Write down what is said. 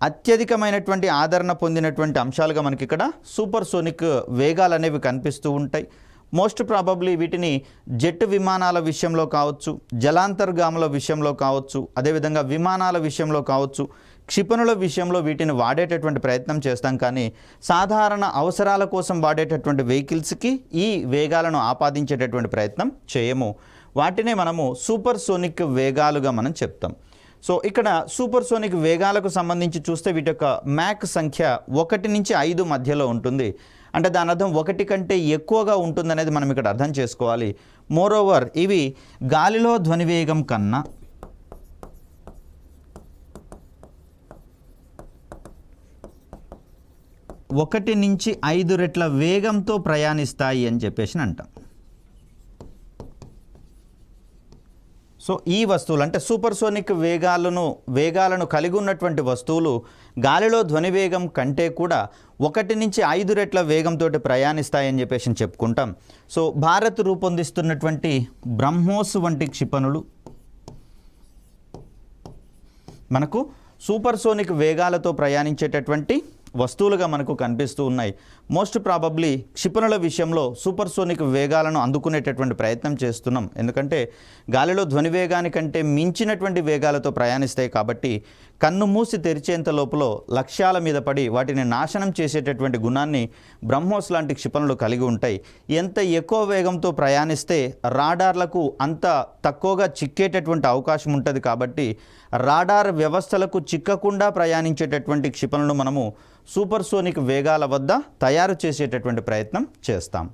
అత్యధికమైనటువంటి ఆదరణ పొందినటువంటి అంశాలుగా మనకి ఇక్కడ సూపర్ సోనిక్ వేగాలు అనేవి కనిపిస్తూ ఉంటాయి. మోస్ట్ ప్రాబబ్లీ వీటిని జెట్ విమానాల విషయంలో కావచ్చు, జలాంతర్గాముల విషయంలో కావచ్చు, అదేవిధంగా విమానాల విషయంలో కావచ్చు, క్షిపణుల విషయంలో వీటిని వాడేటటువంటి ప్రయత్నం చేస్తాం. కానీ సాధారణ అవసరాల కోసం వాడేటటువంటి వెహికల్స్కి ఈ వేగాలను ఆపాదించేటటువంటి ప్రయత్నం చేయము. వాటినే మనము సూపర్ సోనిక్ వేగాలుగా మనం చెప్తాం. సో ఇక్కడ సూపర్ సోనిక్ వేగాలకు సంబంధించి చూస్తే వీటి యొక్క మ్యాక్ సంఖ్య 1 నుంచి 5 మధ్యలో ఉంటుంది. అంటే దాని అర్థం 1 కంటే ఎక్కువగా ఉంటుందనేది మనం ఇక్కడ అర్థం చేసుకోవాలి. మోరోవర్ ఇవి గాలిలో ధ్వనివేగం కన్నా 1 నుంచి 5 రెట్ల వేగంతో ప్రయాణిస్తాయి అని చెప్పేసి అంటాం. సో ఈ వస్తువులు అంటే సూపర్ సోనిక్ వేగాలను కలిగి ఉన్నటువంటి వస్తువులు గాలిలో ధ్వనివేగం కంటే కూడా 1 నుంచి 5 రెట్ల వేగంతో ప్రయాణిస్తాయని చెప్పేసి చెప్పుకుంటాం. సో భారత్ రూపొందిస్తున్నటువంటి బ్రహ్మోస్ వంటి క్షిపణులు మనకు సూపర్ సోనిక్ వేగాలతో ప్రయాణించేటటువంటి వస్తువులుగా మనకు కనిపిస్తూ ఉన్నాయి. మోస్ట్ ప్రాబబ్లీ క్షిపణుల విషయంలో సూపర్ సోనిక్ వేగాలను అందుకునేటటువంటి ప్రయత్నం చేస్తున్నాం. ఎందుకంటే గాలిలో ధ్వనివేగానికంటే మించినటువంటి వేగాలతో ప్రయాణిస్తాయి కాబట్టి కన్ను మూసి తెరిచేంత లోపల లక్ష్యాల మీద పడి వాటిని నాశనం చేసేటటువంటి గుణాన్ని బ్రహ్మోస్ లాంటి క్షిపణులు కలిగి ఉంటాయి. ఎంత ఎక్కువ వేగంతో ప్రయాణిస్తే రాడార్లకు అంత తక్కువగా చిక్కేటటువంటి అవకాశం ఉంటుంది. కాబట్టి రాడార్ వ్యవస్థలకు చిక్కకుండా ప్రయాణించేటటువంటి క్షిపణులను మనము సూపర్ సోనిక్ వేగాల వద్ద తయారు చేసేటటువంటి ప్రయత్నం చేస్తాం.